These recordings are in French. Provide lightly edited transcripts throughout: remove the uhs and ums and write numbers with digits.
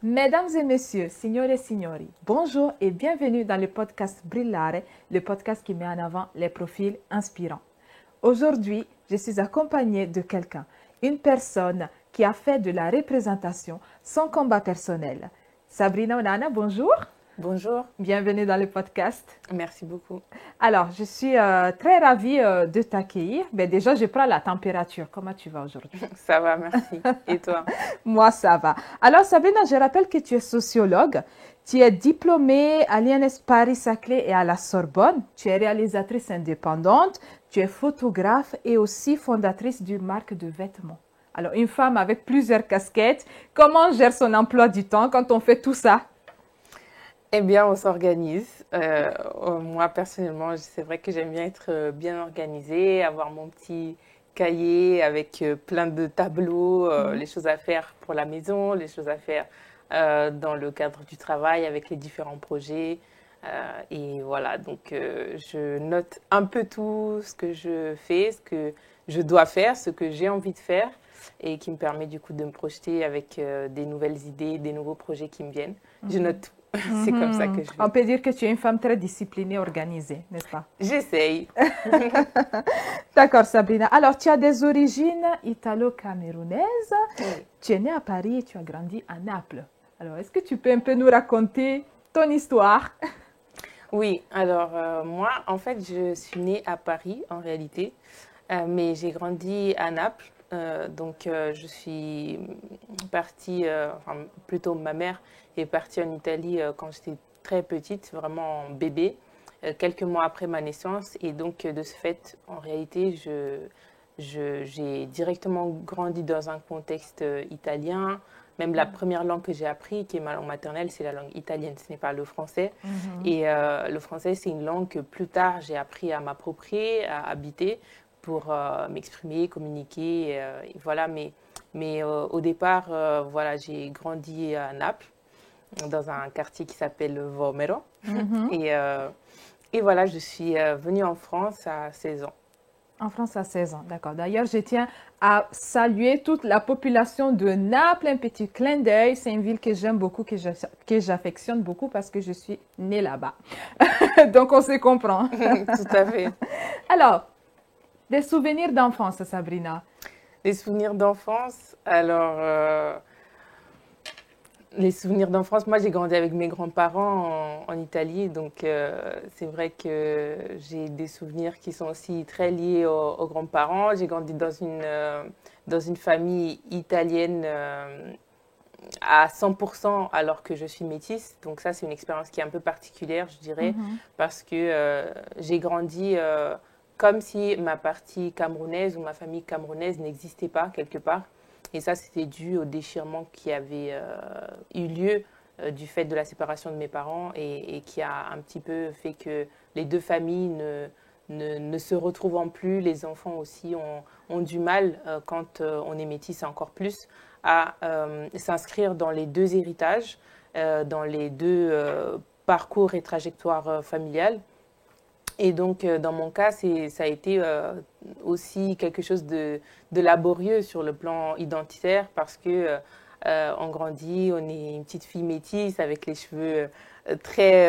Mesdames et messieurs, signore e signori, bonjour et bienvenue dans le podcast Brillare, le podcast qui met en avant les profils inspirants. Aujourd'hui, je suis accompagnée de quelqu'un, une personne qui a fait de la représentation son combat personnel. Sabrina Onana, bonjour. Bonjour. Bienvenue dans le podcast. Merci beaucoup. Alors, je suis très ravie de t'accueillir. Mais déjà, je prends la température. Comment tu vas aujourd'hui? Ça va, merci. Et toi? Moi, ça va. Alors, Sabrina, je rappelle que tu es sociologue. Tu es diplômée à l'INS Paris-Saclay et à la Sorbonne. Tu es réalisatrice indépendante. Tu es photographe et aussi fondatrice d'une marque de vêtements. Alors, une femme avec plusieurs casquettes. Comment on gère son emploi du temps quand on fait tout ça? Eh bien, on s'organise. Moi, personnellement, c'est vrai que j'aime bien être bien organisée, avoir mon petit cahier avec plein de tableaux, les choses à faire pour la maison, les choses à faire dans le cadre du travail avec les différents projets. Et voilà, donc je note un peu tout ce que je fais, ce que je dois faire, ce que j'ai envie de faire et qui me permet du coup de me projeter avec des nouvelles idées, des nouveaux projets qui me viennent. Je note tout. C'est comme ça que je On vis. peut dire que tu es une femme très disciplinée, organisée, n'est-ce pas? J'essaye. D'accord, Sabrina. Alors, tu as des origines italo-camerounaises. Oui. Tu es née à Paris et tu as grandi à Naples. Alors, est-ce que tu peux un peu nous raconter ton histoire? Oui, alors moi, en fait, je suis née à Paris en réalité, mais j'ai grandi à Naples. Je suis partie, enfin plutôt ma mère est partie en Italie quand j'étais très petite, vraiment bébé, quelques mois après ma naissance. Et donc de ce fait, en réalité, j'ai directement grandi dans un contexte italien. Même la première langue que j'ai appris, qui est ma langue maternelle, c'est la langue italienne, ce n'est pas le français. Et le français, c'est une langue que plus tard, j'ai appris à m'approprier, à habiter pour m'exprimer, communiquer. Et voilà, mais au départ, voilà, j'ai grandi à Naples, dans un quartier qui s'appelle Vomero. Et, euh, et voilà, je suis venue en France à 16 ans. En France, à 16 ans, d'accord. D'ailleurs, je tiens à saluer toute la population de Naples, un petit clin d'œil. C'est une ville que j'aime beaucoup, que j'affectionne beaucoup parce que je suis née là-bas. Donc, on se comprend. Tout à fait. Alors, des souvenirs d'enfance, Sabrina. Les souvenirs d'enfance, alors les souvenirs d'enfance, moi j'ai grandi avec mes grands-parents en Italie, donc c'est vrai que j'ai des souvenirs qui sont aussi très liés aux grands-parents. J'ai grandi dans une famille italienne à 100% alors que je suis métisse, donc ça c'est une expérience qui est un peu particulière, je dirais, parce que j'ai grandi comme si ma partie camerounaise ou ma famille camerounaise n'existait pas quelque part. Et ça, c'était dû au déchirement qui avait eu lieu du fait de la séparation de mes parents et qui a un petit peu fait que les deux familles ne se retrouvant plus. Les enfants aussi ont du mal, quand on est métis encore plus, à s'inscrire dans les deux héritages, dans les deux parcours et trajectoires familiales. Et donc, dans mon cas, ça a été aussi quelque chose de laborieux sur le plan identitaire parce que on grandit, on est une petite fille métisse avec les cheveux très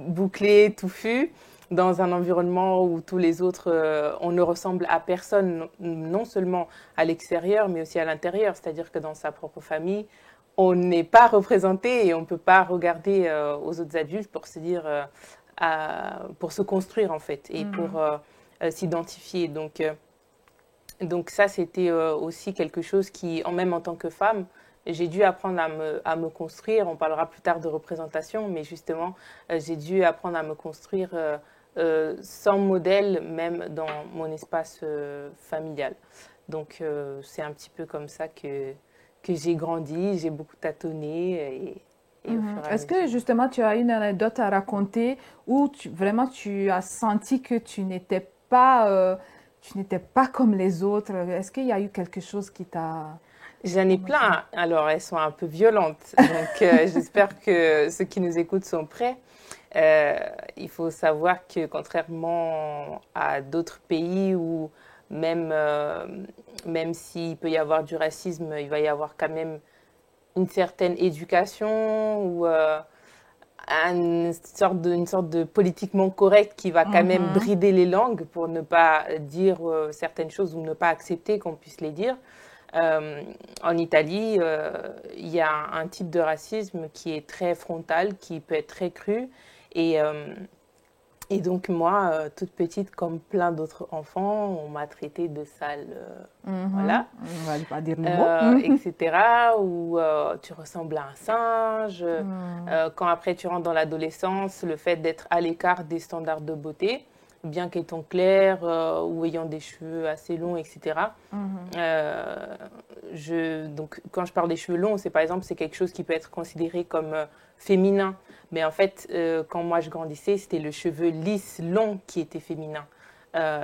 bouclés, touffus, dans un environnement où tous les autres, on ne ressemble à personne, non seulement à l'extérieur, mais aussi à l'intérieur. C'est-à-dire que dans sa propre famille, on n'est pas représenté et on ne peut pas regarder aux autres adultes pour se dire pour se construire en fait et pour s'identifier. Donc ça, c'était aussi quelque chose qui, même en tant que femme, j'ai dû apprendre à me construire. On parlera plus tard de représentation, mais justement, j'ai dû apprendre à me construire sans modèle, même dans mon espace familial. Donc c'est un petit peu comme ça que j'ai grandi, j'ai beaucoup tâtonné et au fur et à Est-ce que mesure. justement tu as une anecdote à raconter où vraiment tu as senti que tu n'étais pas comme les autres? Est-ce qu'il y a eu quelque chose qui t'a J'en ai émotionné? plein. Alors, elles sont un peu violentes. Donc, j'espère que ceux qui nous écoutent sont prêts. Euh, il faut savoir que contrairement à d'autres pays où même, même s'il peut y avoir du racisme, il va y avoir quand même une certaine éducation ou une sorte de politiquement correct qui va quand même brider les langues pour ne pas dire certaines choses ou ne pas accepter qu'on puisse les dire. En Italie, il y a un type de racisme qui est très frontal, qui peut être très cru. Et, et donc moi, toute petite, comme plein d'autres enfants, on m'a traitée de sale, voilà, On va pas dire le mot. etc. Ou tu ressembles à un singe. Quand après tu rentres dans l'adolescence, le fait d'être à l'écart des standards de beauté, bien qu'étant clair ou ayant des cheveux assez longs, etc. Donc, quand je parle des cheveux longs, c'est par exemple c'est quelque chose qui peut être considéré comme féminin. Mais en fait, quand moi je grandissais, c'était le cheveu lisse, long qui était féminin.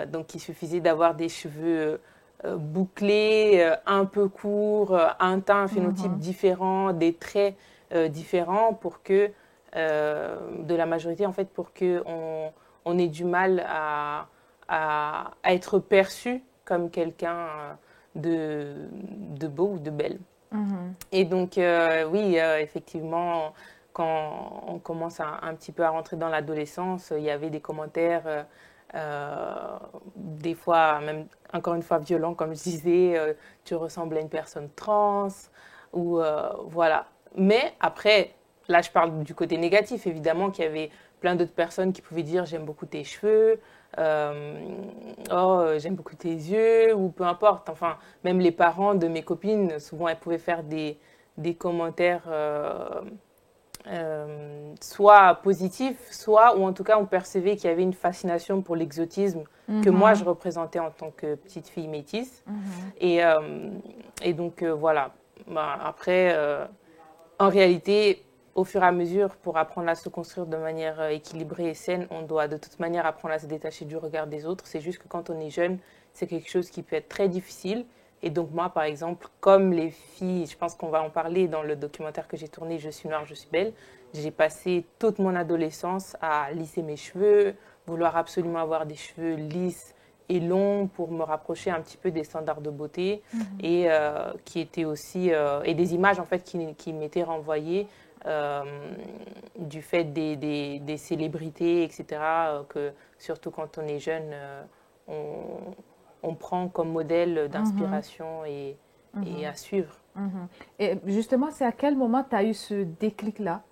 Donc, il suffisait d'avoir des cheveux bouclés, un peu courts, un teint, un phénotype différent, des traits différents pour que, de la majorité, en fait, pour que on ait du mal à être perçu comme quelqu'un de beau ou de belle. Et donc, oui, effectivement, quand on commence un petit peu à rentrer dans l'adolescence, il y avait des commentaires, des fois, même encore une fois violents, comme je disais, tu ressembles à une personne trans, ou voilà. Mais après, là, je parle du côté négatif, évidemment, qu'il y avait plein d'autres personnes qui pouvaient dire j'aime beaucoup tes cheveux, j'aime beaucoup tes yeux, ou peu importe. Enfin, même les parents de mes copines, souvent, elles pouvaient faire des commentaires soit positifs, soit, ou en tout cas, on percevait qu'il y avait une fascination pour l'exotisme que moi, je représentais en tant que petite fille métisse. Et donc, voilà. Bah, après, en réalité, au fur et à mesure, pour apprendre à se construire de manière équilibrée et saine, on doit de toute manière apprendre à se détacher du regard des autres. C'est juste que quand on est jeune, c'est quelque chose qui peut être très difficile. Et donc moi, par exemple, comme les filles, je pense qu'on va en parler dans le documentaire que j'ai tourné, Je suis noire, je suis belle, j'ai passé toute mon adolescence à lisser mes cheveux, vouloir absolument avoir des cheveux lisses et longs pour me rapprocher un petit peu des standards de beauté et qui étaient aussi et des images en fait qui m'étaient renvoyées du fait des célébrités, etc., que surtout quand on est jeune, on prend comme modèle d'inspiration et à suivre. Et justement, c'est à quel moment tu as eu ce déclic-là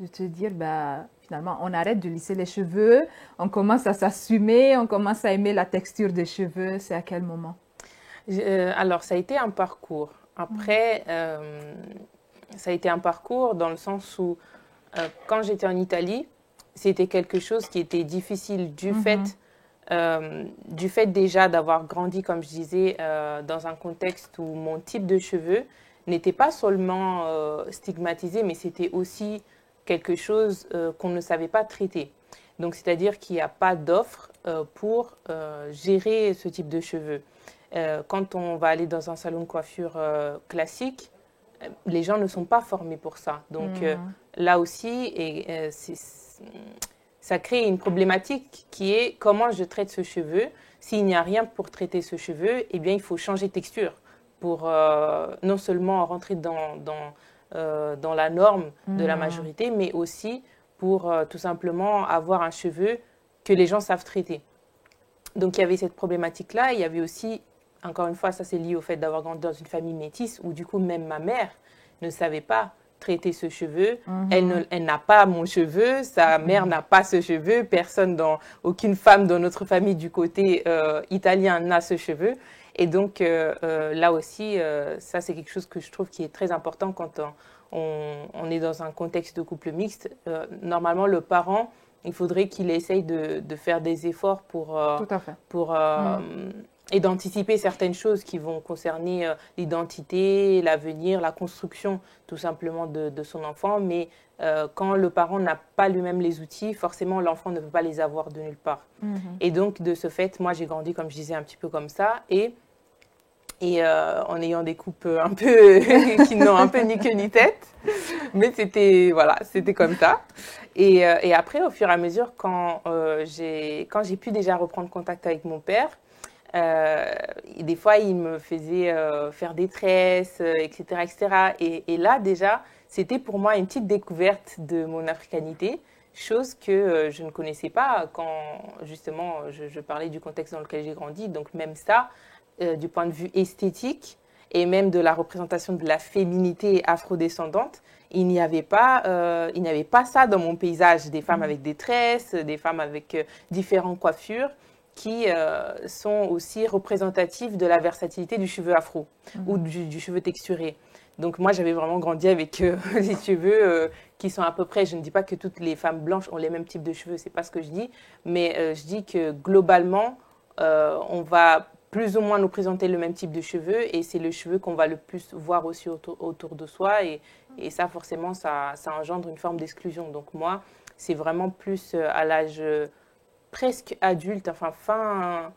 de te dire, bah, finalement, on arrête de lisser les cheveux, on commence à s'assumer, on commence à aimer la texture des cheveux. C'est à quel moment? Alors, ça a été un parcours. Après, ça a été un parcours dans le sens où, quand j'étais en Italie, c'était quelque chose qui était difficile du fait déjà d'avoir grandi, comme je disais, dans un contexte où mon type de cheveux n'était pas seulement stigmatisé, mais c'était aussi quelque chose qu'on ne savait pas traiter. Donc, c'est-à-dire qu'il n'y a pas d'offre pour gérer ce type de cheveux. Quand on va aller dans un salon de coiffure classique, les gens ne sont pas formés pour ça. Donc, là aussi, ça crée une problématique qui est comment je traite ce cheveu. S'il n'y a rien pour traiter ce cheveu, eh bien, il faut changer de texture pour non seulement rentrer dans la norme de la majorité, mais aussi pour tout simplement avoir un cheveu que les gens savent traiter. Donc, il y avait cette problématique-là. Il y avait aussi, encore une fois, ça c'est lié au fait d'avoir grandi dans une famille métisse où du coup, même ma mère ne savait pas traiter ce cheveu. Elle n'a pas mon cheveu, sa mère n'a pas ce cheveu, aucune femme dans notre famille du côté italien n'a ce cheveu. Et donc là aussi, ça c'est quelque chose que je trouve qui est très important quand on est dans un contexte de couple mixte. Normalement, le parent, il faudrait qu'il essaye de faire des efforts pour et d'anticiper certaines choses qui vont concerner l'identité, l'avenir, la construction tout simplement de son enfant. Mais quand le parent n'a pas lui-même les outils, forcément l'enfant ne peut pas les avoir de nulle part. Et donc de ce fait, moi j'ai grandi, comme je disais, un petit peu comme ça et en ayant des coupes un peu qui n'ont un peu ni queue ni tête. Mais c'était comme ça. Et après, au fur et à mesure, quand j'ai pu déjà reprendre contact avec mon père, Et des fois, il me faisait faire des tresses, etc., etc. Et là, déjà, c'était pour moi une petite découverte de mon africanité, chose que je ne connaissais pas quand, justement, je parlais du contexte dans lequel j'ai grandi. Donc, même ça, du point de vue esthétique et même de la représentation de la féminité afrodescendante, il n'y avait pas ça dans mon paysage, des femmes avec des tresses, des femmes avec différentes coiffures qui sont aussi représentatives de la versatilité du cheveu afro ou du cheveu texturé. Donc moi, j'avais vraiment grandi avec des cheveux qui sont à peu près, je ne dis pas que toutes les femmes blanches ont les mêmes types de cheveux, c'est pas ce que je dis, mais je dis que globalement, on va plus ou moins nous présenter le même type de cheveux et c'est le cheveu qu'on va le plus voir aussi autour de soi et ça, forcément, ça engendre une forme d'exclusion. Donc moi, c'est vraiment plus à l'âge presque adulte, enfin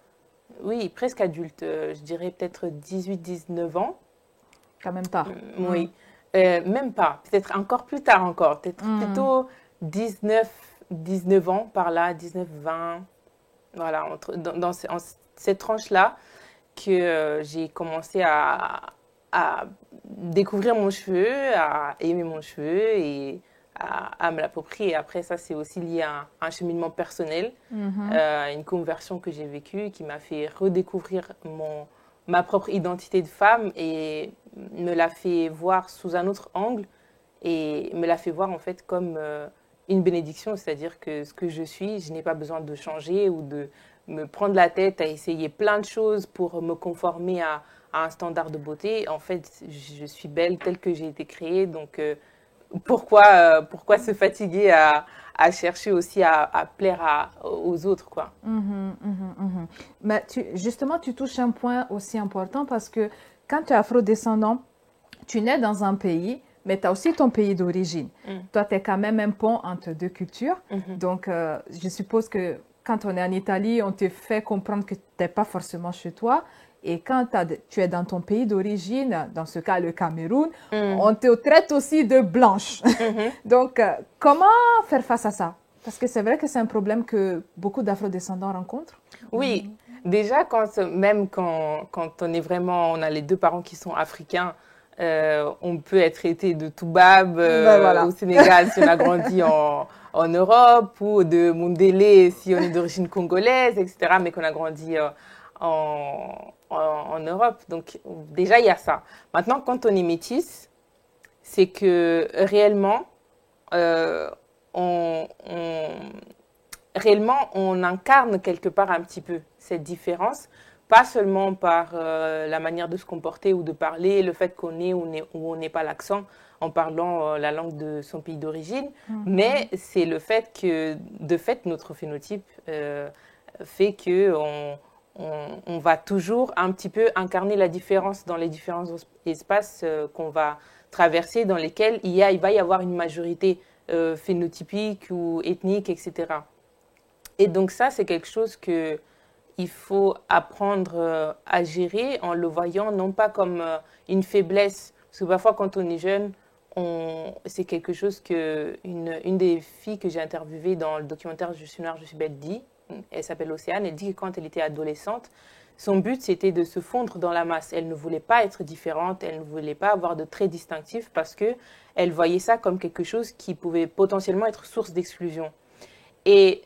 oui, presque adulte, je dirais peut-être 18-19 ans. Quand même tard. Oui, même pas, peut-être encore plus tard encore, peut-être plutôt 19 ans par là, 19-20, voilà, dans cette tranche-là que j'ai commencé à découvrir mon cheveu, à aimer mon cheveu et à me l'approprier. Après, ça, c'est aussi lié à un cheminement personnel, une conversion que j'ai vécue qui m'a fait redécouvrir ma propre identité de femme et me l'a fait voir sous un autre angle et me l'a fait voir en fait comme une bénédiction, c'est-à-dire que ce que je suis, je n'ai pas besoin de changer ou de me prendre la tête à essayer plein de choses pour me conformer à un standard de beauté. En fait, je suis belle telle que j'ai été créée, donc pourquoi se fatiguer à chercher aussi à plaire aux autres, quoi. Mais justement, tu touches un point aussi important parce que quand tu es afrodescendant, tu nais dans un pays, mais tu as aussi ton pays d'origine. Toi, tu es quand même un pont entre deux cultures. Donc, je suppose que quand on est en Italie, on te fait comprendre que tu n'es pas forcément chez toi. Et quand tu es dans ton pays d'origine, dans ce cas le Cameroun, on te traite aussi de blanche. Donc, comment faire face à ça? Parce que c'est vrai que c'est un problème que beaucoup d'afrodescendants rencontrent. Oui, déjà, même quand on est vraiment, on a les deux parents qui sont africains, on peut être traité de toubab Voilà. au Sénégal si on a grandi en Europe ou de Mundélé si on est d'origine congolaise, etc., mais qu'on a grandi en Europe. Donc, déjà, il y a ça. Maintenant, quand on est métisse, c'est que réellement, on, on incarne quelque part un petit peu cette différence, pas seulement par la manière de se comporter ou de parler, le fait qu'on ait ou on n'ait pas l'accent en parlant la langue de son pays d'origine, mais c'est le fait que, de fait, notre phénotype fait que on va toujours un petit peu incarner la différence dans les différents espaces qu'on va traverser, dans lesquels il va y avoir une majorité phénotypique ou ethnique, etc. Et donc ça, c'est quelque chose qu'il faut apprendre à gérer en le voyant non pas comme une faiblesse, parce que parfois quand on est jeune, c'est quelque chose que une des filles que j'ai interviewées dans le documentaire Je suis noire, je suis bête dit, elle s'appelle Océane, elle dit que quand elle était adolescente, son but c'était de se fondre dans la masse. Elle ne voulait pas être différente, elle ne voulait pas avoir de traits distinctifs parce que elle voyait ça comme quelque chose qui pouvait potentiellement être source d'exclusion. Et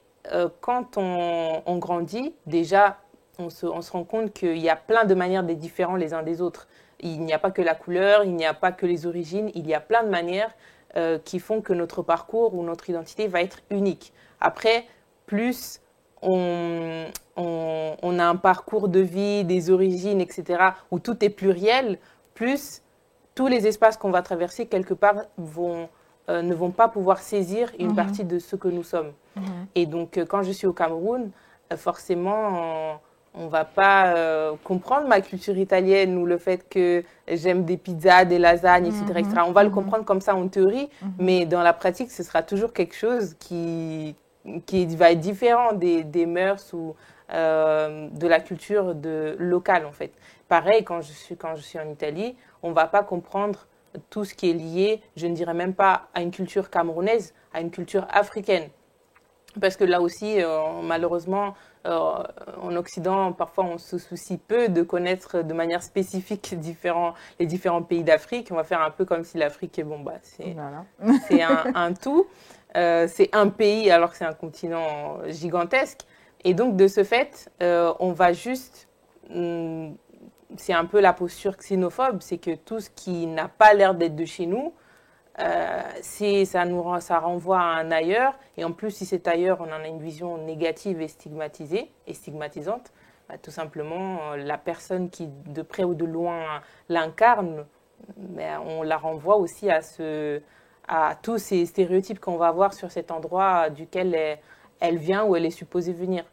quand on grandit, déjà, on se rend compte qu'il y a plein de manières d'être différents les uns des autres. Il n'y a pas que la couleur, il n'y a pas que les origines, il y a plein de manières qui font que notre parcours ou notre identité va être unique. Après, plus on a un parcours de vie, des origines, etc., où tout est pluriel, plus tous les espaces qu'on va traverser, quelque part, ne vont pas pouvoir saisir une partie de ce que nous sommes. Et donc, quand je suis au Cameroun, forcément, on ne va pas comprendre ma culture italienne ou le fait que j'aime des pizzas, des lasagnes, etc., etc. On va le comprendre comme ça en théorie, mais dans la pratique, ce sera toujours quelque chose qui va être différent des mœurs ou de la culture locale, en fait. Pareil, quand je suis en Italie, on ne va pas comprendre tout ce qui est lié, je ne dirais même pas à une culture camerounaise, à une culture africaine. Parce que là aussi, malheureusement, en Occident, parfois on se soucie peu de connaître de manière spécifique les différents pays d'Afrique. On va faire un peu comme si l'Afrique, bon, bah, Voilà. c'est un tout. C'est un pays alors que c'est un continent gigantesque. Et donc, de ce fait, on va juste... c'est un peu la posture xénophobe, c'est que tout ce qui n'a pas l'air d'être de chez nous, ça renvoie à un ailleurs. Et en plus, si c'est ailleurs, on en a une vision négative et stigmatisée et stigmatisante. Bah, tout simplement, la personne qui, de près ou de loin, l'incarne, on la renvoie aussi à tous ces stéréotypes qu'on va avoir sur cet endroit duquel elle vient ou elle est supposée venir.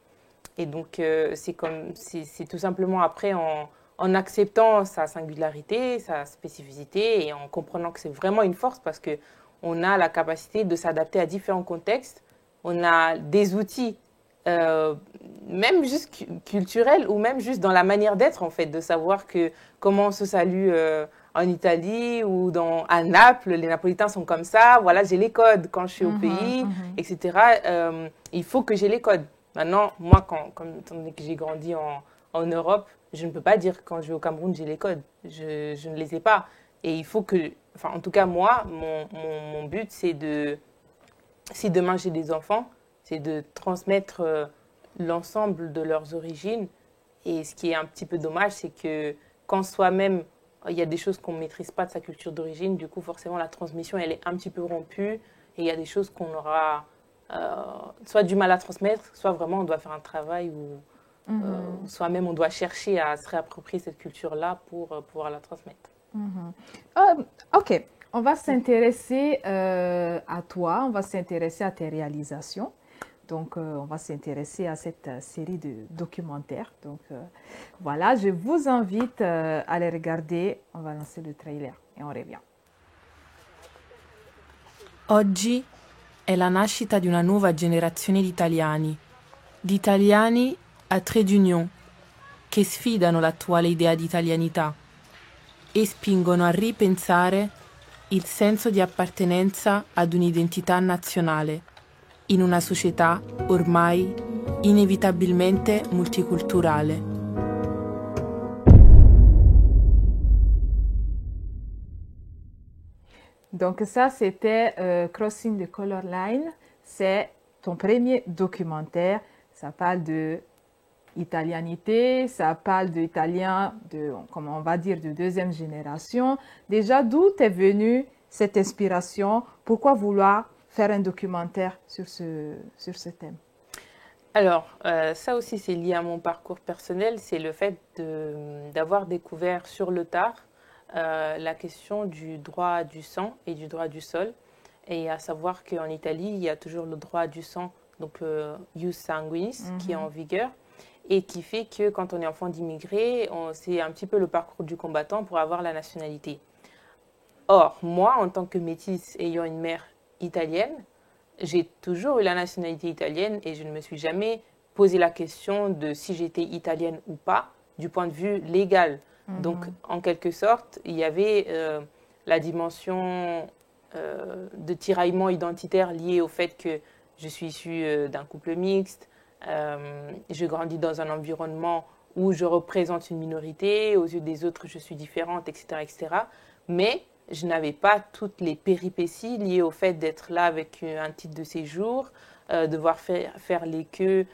Et donc, c'est tout simplement après en acceptant sa singularité, sa spécificité et en comprenant que c'est vraiment une force parce qu'on a la capacité de s'adapter à différents contextes. On a des outils, euh, même juste culturels ou même juste dans la manière d'être, en fait, de savoir comment on se salue en Italie ou à Naples, les Napolitains sont comme ça. Voilà, j'ai les codes quand je suis au pays, etc. Il faut que j'ai les codes. Maintenant, moi, étant donné que j'ai grandi en Europe, je ne peux pas dire quand je vais au Cameroun, j'ai les codes. Je ne les ai pas. Et il faut que, enfin, en tout cas, moi, mon but, si demain j'ai des enfants, c'est de transmettre l'ensemble de leurs origines. Et ce qui est un petit peu dommage, c'est que quand soi-même, il y a des choses qu'on ne maîtrise pas de sa culture d'origine, du coup, forcément, la transmission, elle est un petit peu rompue. Et il y a des choses qu'on aura soit du mal à transmettre, soit vraiment on doit faire un travail où soi-même on doit chercher à se réapproprier cette culture-là pour pouvoir la transmettre. Ok, on va s'intéresser à toi, on va s'intéresser à tes réalisations. Donc, on va s'intéresser à cette série de documentaires. Donc, voilà, je vous invite à les regarder. On va lancer le trailer et on revient. Oggi è la nascita di una nuova generazione di italiani à trait d'union, che sfidano l'attuale idea di italianità e spingono a ripensare il senso di appartenenza ad un'identità nazionale in una società ormai inevitabilmente multiculturale. Donc ça, c'était Crossing the Color Line. C'est ton premier documentaire. Ça parle de italianité, ça parle d'italien, comment on va dire, de deuxième génération. Déjà, d'où est venue cette inspiration? Pourquoi vouloir faire un documentaire sur ce thème? Alors, ça aussi, c'est lié à mon parcours personnel. C'est le fait d'avoir découvert sur le tard la question du droit du sang et du droit du sol. Et à savoir qu'en Italie, il y a toujours le droit du sang, donc ius sanguinis, qui est en vigueur. Et qui fait que quand on est enfant d'immigrés, c'est un petit peu le parcours du combattant pour avoir la nationalité. Or, moi, en tant que métisse ayant une mère italienne, j'ai toujours eu la nationalité italienne et je ne me suis jamais posé la question de si j'étais italienne ou pas du point de vue légal. Donc, en quelque sorte, il y avait la dimension de tiraillement identitaire liée au fait que je suis issue d'un couple mixte, je grandis dans un environnement où je représente une minorité, aux yeux des autres je suis différente, etc. etc. Mais je n'avais pas toutes les péripéties liées au fait d'être là avec un titre de séjour, devoir faire les queues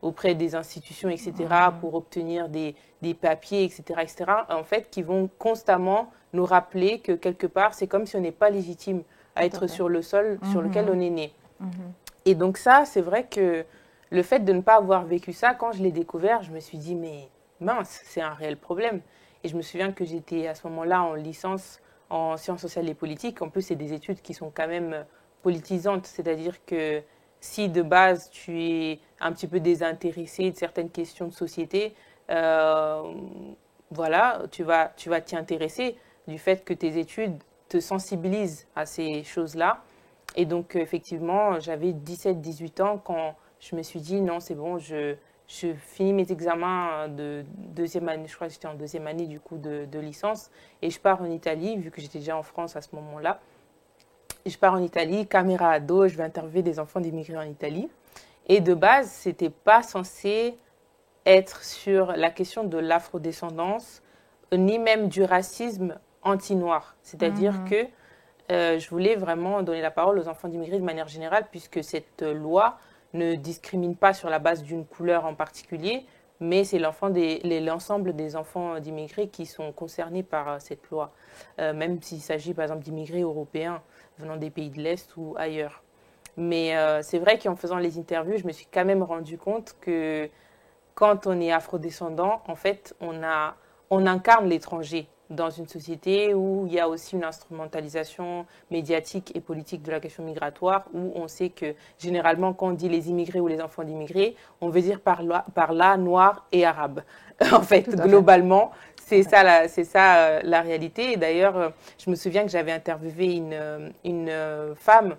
auprès des institutions, etc., pour obtenir des papiers, etc., etc., en fait, qui vont constamment nous rappeler que quelque part, c'est comme si on n'est pas légitime à être sur le sol sur lequel on est né. Et donc ça, c'est vrai que le fait de ne pas avoir vécu ça, quand je l'ai découvert, je me suis dit, mais mince, c'est un réel problème. Et je me souviens que j'étais à ce moment-là en licence en sciences sociales et politiques. En plus, c'est des études qui sont quand même politisantes, c'est-à-dire que si de base tu es un petit peu désintéressé de certaines questions de société, voilà, tu vas t'y intéresser du fait que tes études te sensibilisent à ces choses-là. Et donc, effectivement, j'avais 17-18 ans quand je me suis dit, non, c'est bon, je finis mes examens de deuxième année, je crois que j'étais en deuxième année du coup de licence, et je pars en Italie, vu que j'étais déjà en France à ce moment-là. je pars en Italie, caméra à dos, je vais interviewer des enfants d'immigrés en Italie. Et de base, c'était pas censé être sur la question de l'afrodescendance, ni même du racisme anti-noir. C'est-à-dire que je voulais vraiment donner la parole aux enfants d'immigrés de manière générale, puisque cette loi ne discrimine pas sur la base d'une couleur en particulier, mais c'est l'ensemble des enfants d'immigrés qui sont concernés par cette loi, même s'il s'agit par exemple d'immigrés européens venant des pays de l'Est ou ailleurs. Mais c'est vrai qu'en faisant les interviews, je me suis quand même rendu compte que quand on est afrodescendant, en fait, on incarne l'étranger dans une société où il y a aussi une instrumentalisation médiatique et politique de la question migratoire, où on sait que généralement, quand on dit les immigrés ou les enfants d'immigrés, on veut dire par là noirs et arabes. En fait, globalement, c'est ça la réalité. Et d'ailleurs, je me souviens que j'avais interviewé une femme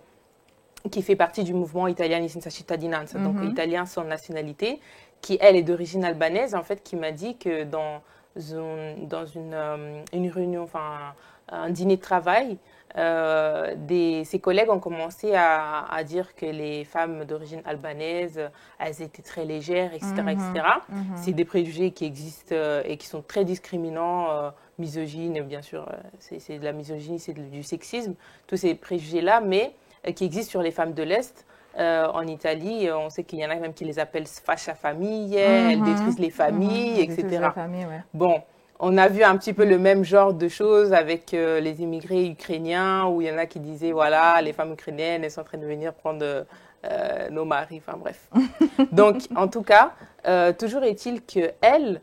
qui fait partie du mouvement Italiani senza cittadinanza, donc italien sans nationalité, qui, elle, est d'origine albanaise, en fait, qui m'a dit que dans une réunion, enfin, un dîner de travail, ses collègues ont commencé à dire que les femmes d'origine albanaise, elles étaient très légères, etc., etc. C'est des préjugés qui existent et qui sont très discriminants, misogynes, bien sûr, c'est de la misogynie, c'est du sexisme, tous ces préjugés-là, mais qui existent sur les femmes de l'Est. En Italie, on sait qu'il y en a même qui les appellent fascia famille, elles détruisent les familles, etc. Bon, on a vu un petit peu le même genre de choses avec les immigrés ukrainiens, où il y en a qui disaient, voilà, les femmes ukrainiennes, elles sont en train de venir prendre nos maris, enfin bref. Donc, en tout cas, toujours est-il qu'elle,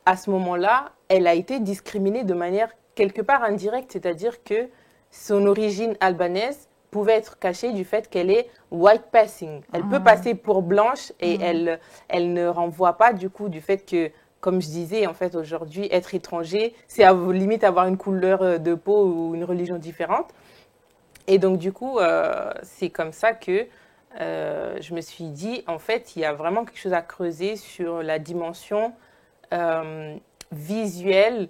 à ce moment-là, elle a été discriminée de manière quelque part indirecte, c'est-à-dire que son origine albanaise pouvait être cachée du fait qu'elle est white passing. Elle peut passer pour blanche et elle ne renvoie pas du coup du fait que, comme je disais, en fait, aujourd'hui, être étranger, c'est limite avoir une couleur de peau ou une religion différente. Et donc, du coup, c'est comme ça que je me suis dit, en fait, il y a vraiment quelque chose à creuser sur la dimension visuelle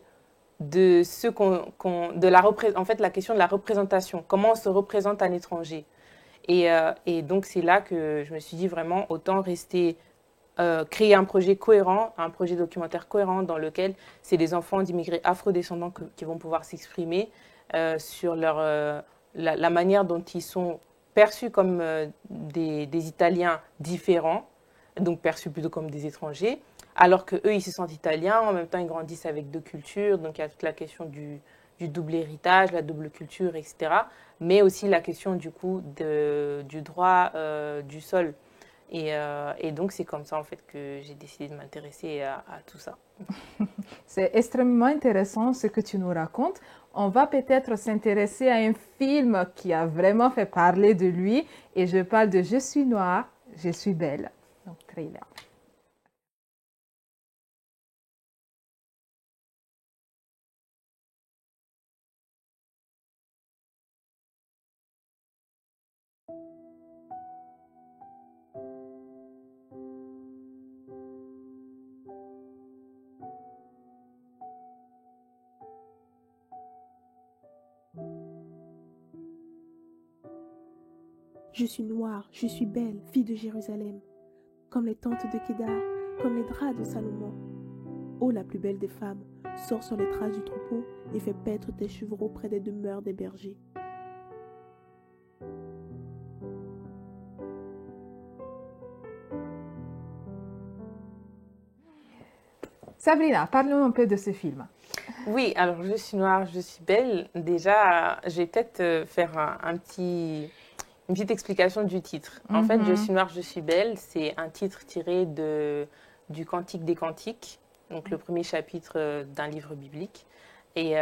de en fait, la question de la représentation. Comment on se représente un étranger. Et donc, c'est là que je me suis dit vraiment, autant créer un projet cohérent, un projet documentaire cohérent dans lequel c'est des enfants d'immigrés afrodescendants qui vont pouvoir s'exprimer sur la manière dont ils sont perçus comme des Italiens différents, donc perçus plutôt comme des étrangers, alors qu'eux, ils se sentent italiens, en même temps, ils grandissent avec deux cultures, donc il y a toute la question du double héritage, la double culture, etc., mais aussi la question du coup du droit du sol. Et donc, c'est comme ça, en fait, que j'ai décidé de m'intéresser à tout ça. C'est extrêmement intéressant ce que tu nous racontes. On va peut-être s'intéresser à un film qui a vraiment fait parler de lui, et je parle de Je suis noire, je suis belle. Donc, trailer. Je suis noire, je suis belle, fille de Jérusalem, comme les tentes de Kédar, comme les draps de Salomon. Ô la plus belle des femmes, sors sur les traces du troupeau et fais paître tes chevreaux près des demeures des bergers. Sabrina, parlons un peu de ce film. Oui, alors Je suis noire, je suis belle. Déjà, je vais peut-être faire une petite explication du titre. En fait, Je suis noire, je suis belle, c'est un titre tiré du Cantique des Cantiques, donc le premier chapitre d'un livre biblique. Et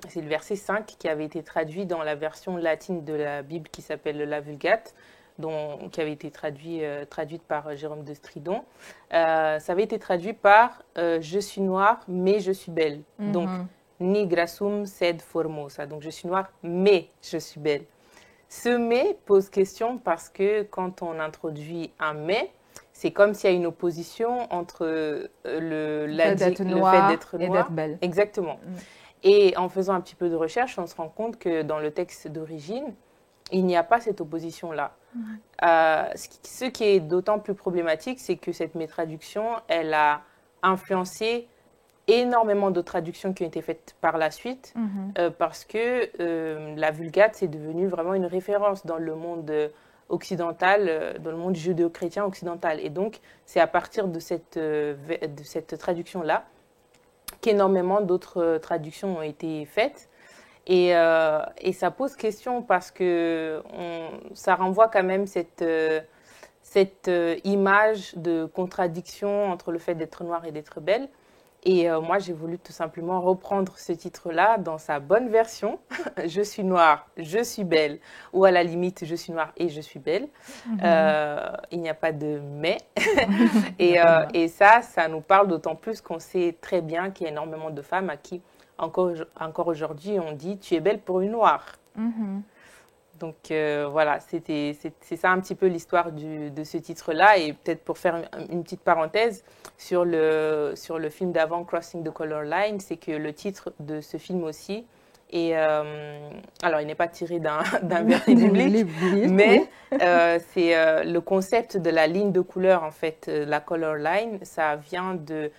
c'est le verset 5 qui avait été traduit dans la version latine de la Bible qui s'appelle la Vulgate, qui avait été traduite par Jérôme de Stridon. Ça avait été traduit par Je suis noire, mais je suis belle. Donc, nigra sum sed formosa. Donc, je suis noire, mais je suis belle. Ce mais pose question parce que quand on introduit un mais, c'est comme s'il y a une opposition entre le fait d'être noire et d'être belle. Exactement. Et en faisant un petit peu de recherche, on se rend compte que dans le texte d'origine, il n'y a pas cette opposition-là. Ce qui est d'autant plus problématique, c'est que cette métraduction, elle a influencé énormément de traductions qui ont été faites par la suite, parce que la Vulgate, c'est devenu vraiment une référence dans le monde occidental, dans le monde judéo-chrétien occidental. Et donc, c'est à partir de cette traduction-là qu'énormément d'autres traductions ont été faites. Et ça pose question parce que ça renvoie quand même cette image de contradiction entre le fait d'être noire et d'être belle. Et moi, j'ai voulu tout simplement reprendre ce titre-là dans sa bonne version. Je suis noire, je suis belle. Ou à la limite, je suis noire et je suis belle. Il n'y a pas de mais. Et ça nous parle d'autant plus qu'on sait très bien qu'il y a énormément de femmes à qui, encore aujourd'hui, on dit « tu es belle pour une noire ». Donc voilà, c'est ça un petit peu l'histoire de ce titre-là. Et peut-être pour faire une petite parenthèse sur le film d'avant, Crossing the Color Line, c'est que le titre de ce film aussi est... alors, il n'est pas tiré d'un verset biblique, mais c'est le concept de la ligne de couleur, en fait, la color line, ça vient de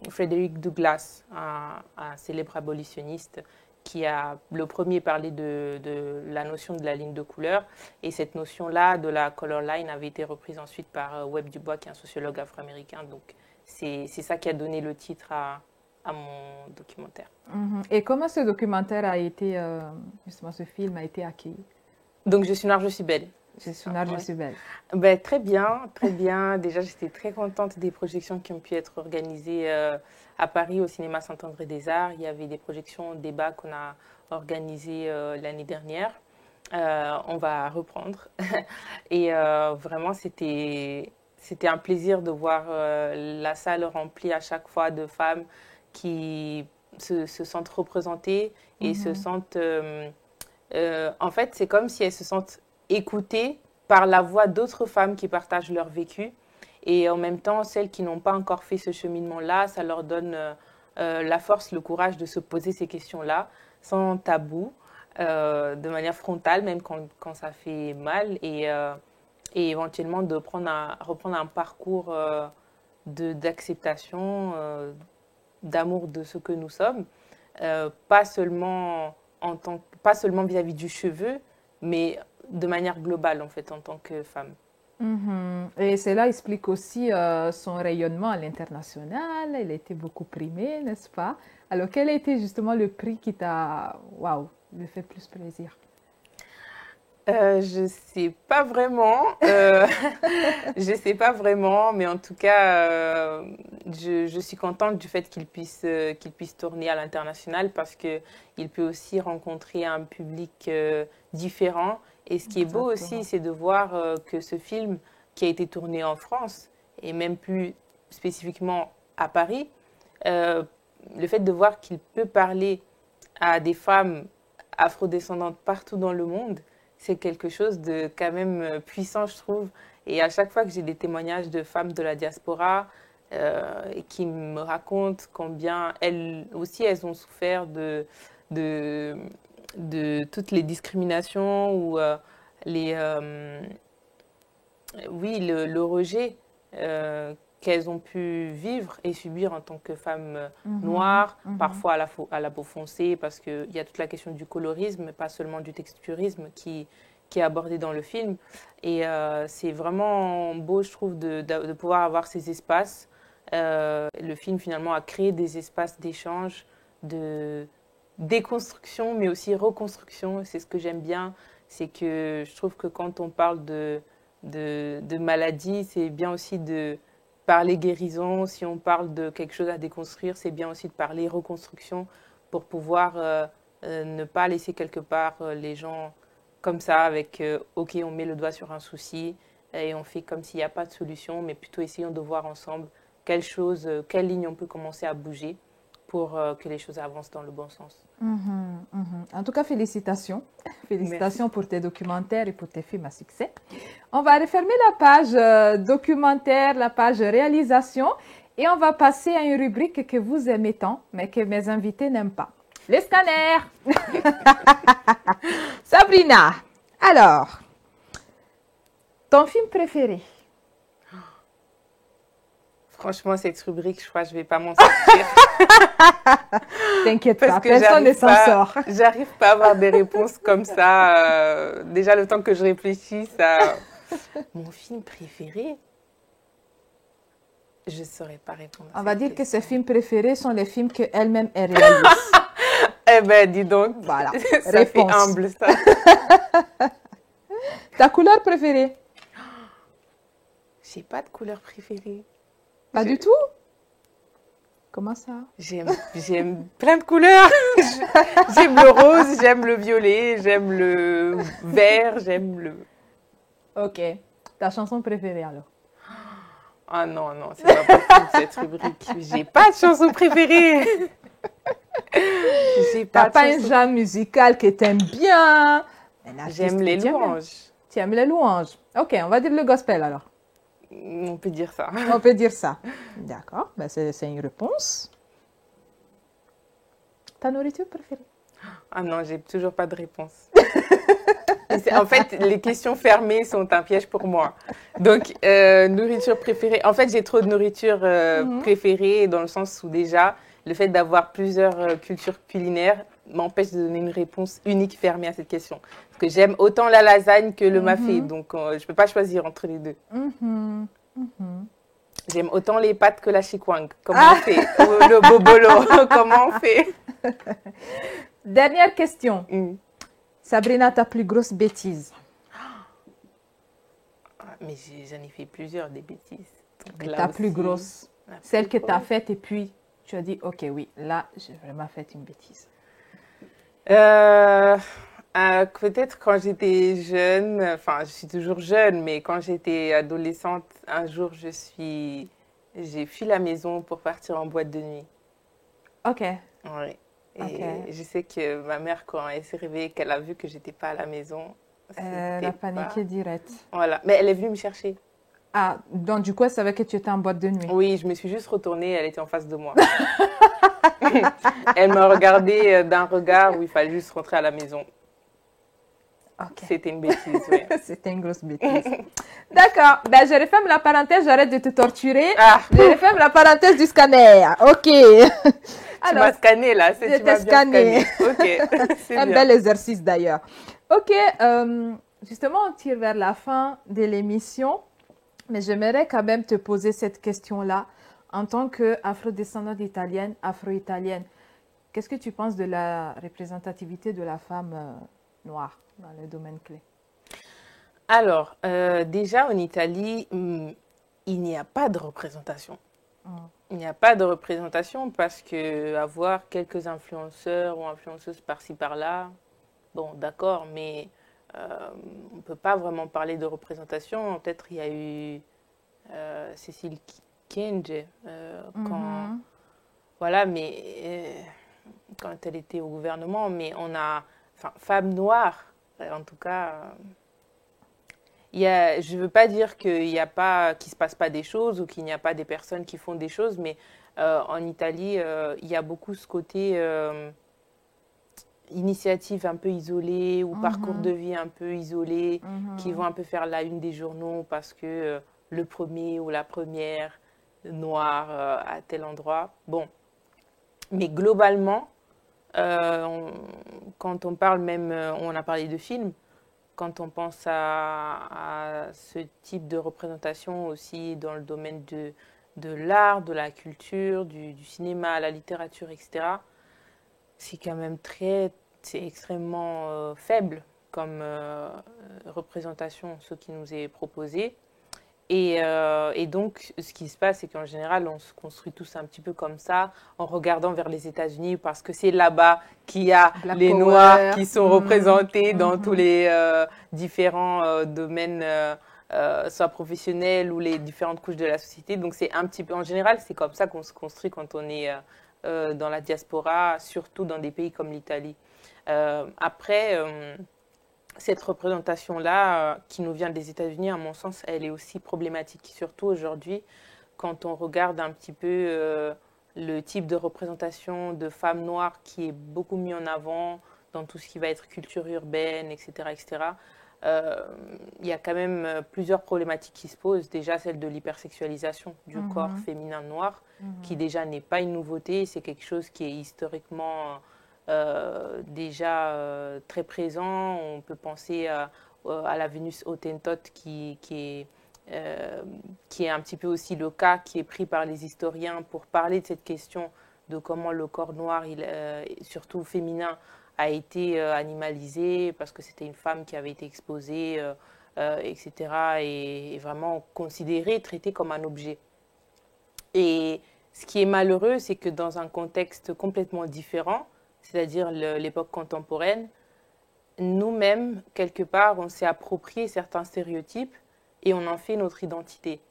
Frederick Douglass, un célèbre abolitionniste, qui a le premier parlé de la notion de la ligne de couleur. Et cette notion-là de la color line avait été reprise ensuite par Webb Dubois, qui est un sociologue afro-américain. Donc, c'est ça qui a donné le titre à mon documentaire. Et comment ce documentaire a été, justement, ce film a été accueilli? Donc, Je suis noire, je suis belle. Je suis noire, je suis belle. Ben, très bien, très bien. Déjà, j'étais très contente des projections qui ont pu être organisées à Paris, au cinéma Saint-André-des-Arts. Il y avait des projections, débats qu'on a organisés l'année dernière. On va reprendre. Et vraiment, c'était un plaisir de voir la salle remplie à chaque fois de femmes qui se sentent représentées et se sentent... en fait, c'est comme si elles se sentent écoutées par la voix d'autres femmes qui partagent leur vécu. Et en même temps, celles qui n'ont pas encore fait ce cheminement-là, ça leur donne la force, le courage de se poser ces questions-là, sans tabou, de manière frontale, même quand ça fait mal, et éventuellement de reprendre un parcours d'acceptation, d'amour de ce que nous sommes, pas seulement vis-à-vis du cheveu, mais de manière globale, en fait, en tant que femme. Et cela explique aussi son rayonnement à l'international. Elle a été beaucoup primée, n'est-ce pas? Alors, quel a été justement le prix qui t'a, lui fait plus plaisir? Je sais pas vraiment. Je sais pas vraiment, mais en tout cas, je suis contente du fait qu'il puisse tourner à l'international parce qu'il peut aussi rencontrer un public différent. Et ce qui est beau aussi, c'est de voir que ce film qui a été tourné en France, et même plus spécifiquement à Paris, le fait de voir qu'il peut parler à des femmes afrodescendantes partout dans le monde, c'est quelque chose de quand même puissant, je trouve. Et à chaque fois que j'ai des témoignages de femmes de la diaspora qui me racontent combien elles aussi, elles ont souffert de toutes les discriminations ou le rejet qu'elles ont pu vivre et subir en tant que femmes noires, parfois à la peau foncée, parce qu'il y a toute la question du colorisme, pas seulement du texturisme qui est abordé dans le film. Et c'est vraiment beau, je trouve, de pouvoir avoir ces espaces. Le film, finalement, a créé des espaces d'échange, de déconstruction, mais aussi reconstruction. C'est ce que j'aime bien. C'est que je trouve que quand on parle de maladie, c'est bien aussi de parler guérison. Si on parle de quelque chose à déconstruire, c'est bien aussi de parler reconstruction pour pouvoir ne pas laisser quelque part les gens comme ça avec OK, on met le doigt sur un souci et on fait comme s'il n'y a pas de solution, mais plutôt essayons de voir ensemble quelle ligne on peut commencer à bouger pour que les choses avancent dans le bon sens. En tout cas, félicitations. Félicitations Merci. pour tes documentaires et pour tes films à succès. On va refermer la page documentaire, la page réalisation, et on va passer à une rubrique que vous aimez tant, mais que mes invités n'aiment pas. Les scanners. Sabrina, alors, ton film préféré? Franchement, cette rubrique, je crois que je ne vais pas m'en sortir. T'inquiète pas, personne ne s'en sort. J'arrive pas à avoir des réponses comme ça. Déjà, le temps que je réfléchisse à mon film préféré, je ne saurais pas répondre. On va dire que ses films préférés sont les films qu'elle-même réalise. Eh ben, dis donc. Voilà, ça réponse. fait humble, ça. Ta couleur préférée? J'ai pas de couleur préférée. Pas du tout? Comment ça? J'aime plein de couleurs. J'aime le rose, j'aime le violet, j'aime le vert, j'aime le... Ok. Ta chanson préférée alors? Ah non, c'est pas possible cette rubrique. J'ai pas de chanson préférée. T'as pas un genre musical que t'aimes bien? J'aime les louanges. Tu aimes les louanges? Ok, on va dire le gospel alors. On peut dire ça. On peut dire ça. D'accord, ben c'est une réponse. Ta nourriture préférée? Ah non, j'ai toujours pas de réponse. En fait, les questions fermées sont un piège pour moi. Donc, nourriture préférée. En fait, j'ai trop de nourriture préférée dans le sens où déjà, le fait d'avoir plusieurs cultures culinaires m'empêche de donner une réponse unique fermée à cette question. Parce que j'aime autant la lasagne que le mafé. Donc, je ne peux pas choisir entre les deux. J'aime autant les pâtes que la chikwang. Comment on fait? Ou le bobolo, comment on fait? Dernière question. Sabrina, ta plus grosse bêtise? Mais j'en ai fait plusieurs, des bêtises. Donc, ta plus grosse, celle que tu as faite et puis tu as dit, ok, oui, là, j'ai vraiment fait une bêtise. Peut-être quand j'étais jeune, enfin, je suis toujours jeune, mais quand j'étais adolescente, un jour, j'ai fui la maison pour partir en boîte de nuit. Ok. Oui. Et je sais que ma mère, quand elle s'est réveillée, qu'elle a vu que j'étais pas à la maison, elle a paniqué direct. Voilà, mais elle est venue me chercher. Ah, donc du coup, elle savait que tu étais en boîte de nuit. Oui, je me suis juste retournée, elle était en face de moi. Elle m'a regardé d'un regard où il fallait juste rentrer à la maison. Okay. C'était une bêtise, oui. C'était une grosse bêtise. D'accord. Ben, je referme la parenthèse, j'arrête de te torturer. Je referme la parenthèse du scanner. Ok. Tu m'as scanné là, c'est tu m'as bien scanné. Ok, c'est un bel exercice d'ailleurs. Ok, justement, on tire vers la fin de l'émission, mais j'aimerais quand même te poser cette question-là. En tant qu'afro-descendante italienne, afro-italienne, qu'est-ce que tu penses de la représentativité de la femme noire dans les domaines clés? Alors, déjà en Italie, il n'y a pas de représentation. Il n'y a pas de représentation parce que avoir quelques influenceurs ou influenceuses par-ci par-là, bon, d'accord, mais on ne peut pas vraiment parler de représentation. Peut-être il y a eu Cécile Kyenge, voilà, mais quand elle était au gouvernement, mais on a, enfin, femme noire, en tout cas, je ne veux pas dire qu'il n'y a pas, qu'il se passe pas des choses ou qu'il n'y a pas des personnes qui font des choses, mais en Italie, il y a beaucoup ce côté initiative un peu isolée ou parcours de vie un peu isolé qui vont un peu faire la une des journaux parce que le premier ou la première noire à tel endroit. Bon, mais globalement, quand on parle même, on a parlé de films, quand on pense à ce type de représentation aussi dans le domaine de l'art, de la culture, du cinéma, la littérature, etc., c'est quand même c'est extrêmement faible comme représentation, ce qui nous est proposé. Et donc, ce qui se passe, c'est qu'en général, on se construit tous un petit peu comme ça, en regardant vers les États-Unis, parce que c'est là-bas qu'il y a Black les Power. Noirs qui sont représentés dans tous les différents domaines, soit professionnels ou les différentes couches de la société. Donc, c'est un petit peu, en général, c'est comme ça qu'on se construit quand on est dans la diaspora, surtout dans des pays comme l'Italie. Après... cette représentation-là, qui nous vient des États-Unis, à mon sens, elle est aussi problématique. Surtout aujourd'hui, quand on regarde un petit peu le type de représentation de femmes noires qui est beaucoup mis en avant dans tout ce qui va être culture urbaine, etc., etc., il y a quand même plusieurs problématiques qui se posent. Déjà, celle de l'hypersexualisation du corps féminin noir, qui déjà n'est pas une nouveauté, c'est quelque chose qui est historiquement déjà très présent. On peut penser à la Vénus Hottentote qui est un petit peu aussi le cas qui est pris par les historiens pour parler de cette question de comment le corps noir, surtout féminin, a été animalisé parce que c'était une femme qui avait été exposée, etc. Et vraiment considérée, traitée comme un objet. Et ce qui est malheureux, c'est que dans un contexte complètement différent, c'est-à-dire l'époque contemporaine, nous-mêmes, quelque part, on s'est approprié certains stéréotypes et on en fait notre identité.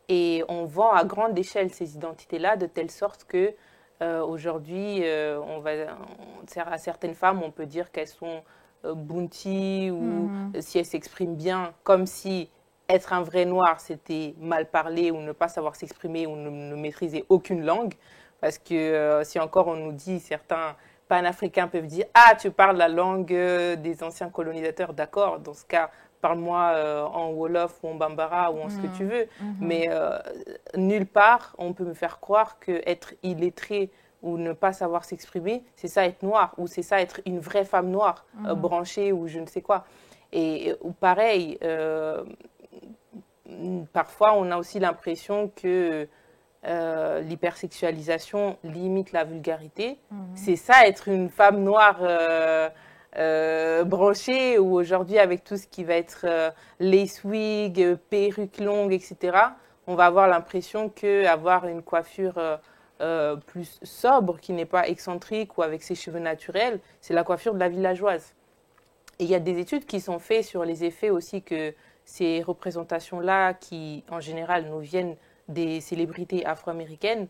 Et on vend à grande échelle ces identités-là de telle sorte que aujourd'hui, à certaines femmes, on peut dire qu'elles sont bounty ou si elles s'expriment bien, comme si être un vrai noir, c'était mal parler ou ne pas savoir s'exprimer ou ne maîtriser aucune langue. Parce que si encore on nous dit, certains panafricains peuvent dire « Ah, tu parles la langue des anciens colonisateurs, d'accord, dans ce cas, parle-moi en Wolof ou en Bambara ou en ce que tu veux. » Mais nulle part, on peut me faire croire qu'être illettré ou ne pas savoir s'exprimer, c'est ça être noir, ou c'est ça être une vraie femme noire, branchée ou je ne sais quoi. Ou pareil, parfois on a aussi l'impression que l'hypersexualisation limite la vulgarité. C'est ça être une femme noire branchée, ou aujourd'hui avec tout ce qui va être lace wig, perruque longue, etc., on va avoir l'impression qu'avoir une coiffure plus sobre, qui n'est pas excentrique ou avec ses cheveux naturels, c'est la coiffure de la villageoise. Et il y a des études qui sont faites sur les effets aussi que ces représentations-là, qui en général nous viennent des célébrités afro-américaines,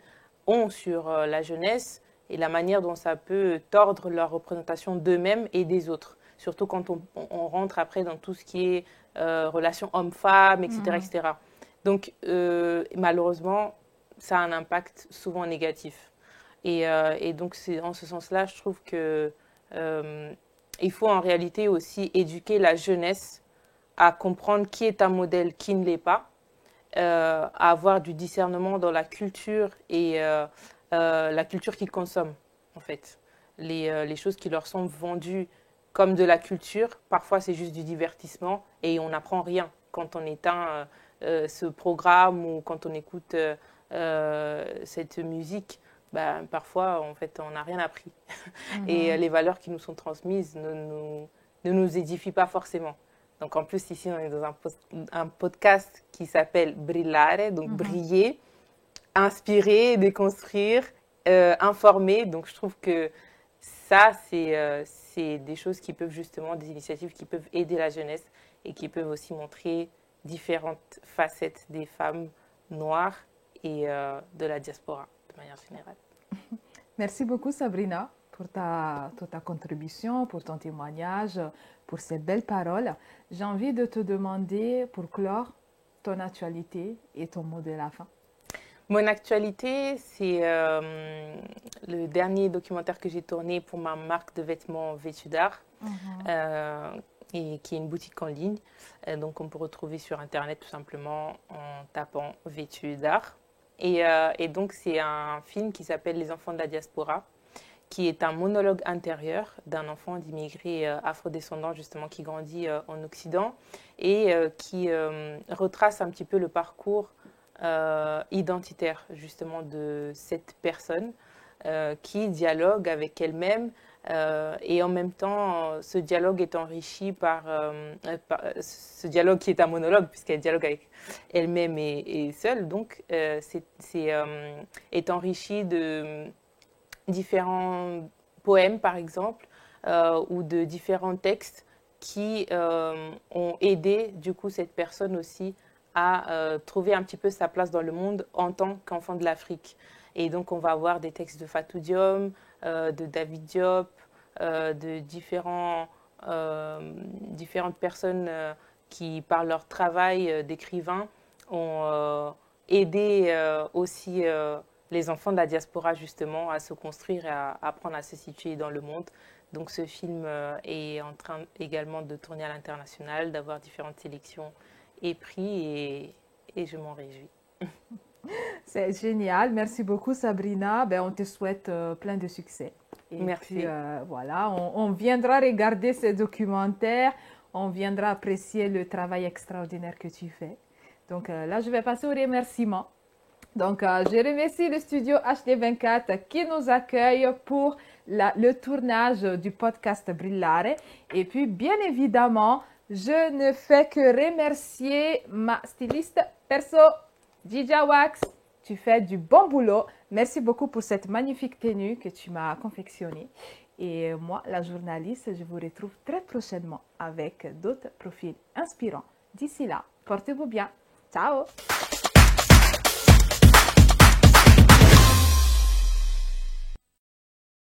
ont sur la jeunesse et la manière dont ça peut tordre leur représentation d'eux-mêmes et des autres. Surtout quand on rentre après dans tout ce qui est relations hommes-femmes, etc., etc. Donc, malheureusement, ça a un impact souvent négatif. Et donc, en ce sens-là, je trouve que il faut en réalité aussi éduquer la jeunesse à comprendre qui est un modèle, qui ne l'est pas, à avoir du discernement dans la culture et la culture qu'ils consomment, en fait. Les choses qui leur sont vendues comme de la culture, parfois c'est juste du divertissement et on n'apprend rien quand on éteint ce programme ou quand on écoute cette musique. Ben, parfois, en fait, on n'a rien appris. Et les valeurs qui nous sont transmises ne nous édifient pas forcément. Donc, en plus, ici, on est dans un podcast qui s'appelle Brillare, donc briller, inspirer, déconstruire, informer. Donc, je trouve que ça, c'est des choses qui peuvent justement, des initiatives qui peuvent aider la jeunesse et qui peuvent aussi montrer différentes facettes des femmes noires et de la diaspora de manière générale. Merci beaucoup, Sabrina, pour ta contribution, pour ton témoignage, pour ces belles paroles. J'ai envie de te demander, pour clore, ton actualité et ton mot de la fin. Mon actualité, c'est le dernier documentaire que j'ai tourné pour ma marque de vêtements Vêtu d'Art, et qui est une boutique en ligne. Donc, on peut retrouver sur Internet tout simplement en tapant Vêtu d'Art. Et donc, c'est un film qui s'appelle Les enfants de la diaspora, qui est un monologue intérieur d'un enfant d'immigrés afrodescendants, justement, qui grandit en Occident et qui retrace un petit peu le parcours identitaire, justement, de cette personne qui dialogue avec elle-même. Et en même temps, ce dialogue est enrichi par ce dialogue qui est un monologue, puisqu'elle dialogue avec elle-même et seule. Donc, est enrichi de différents poèmes, par exemple, ou de différents textes qui ont aidé, du coup, cette personne aussi à trouver un petit peu sa place dans le monde en tant qu'enfant de l'Afrique. Et donc, on va avoir des textes de Fatou Diom, de David Diop, de différentes personnes qui, par leur travail d'écrivain, ont aidé aussi les enfants de la diaspora justement à se construire et à apprendre à se situer dans le monde. Donc ce film est en train également de tourner à l'international, d'avoir différentes sélections et prix et je m'en réjouis. C'est génial. Merci beaucoup, Sabrina. Ben, on te souhaite plein de succès. Et Merci. puis, voilà, on viendra regarder ces documentaires. On viendra apprécier le travail extraordinaire que tu fais. Donc là, je vais passer aux remerciements. Donc, je remercie le studio HD24 qui nous accueille pour le tournage du podcast Brillare. Et puis, bien évidemment, je ne fais que remercier ma styliste perso, Gija Wax. Tu fais du bon boulot. Merci beaucoup pour cette magnifique tenue que tu m'as confectionnée. Et moi, la journaliste, je vous retrouve très prochainement avec d'autres profils inspirants. D'ici là, portez-vous bien. Ciao!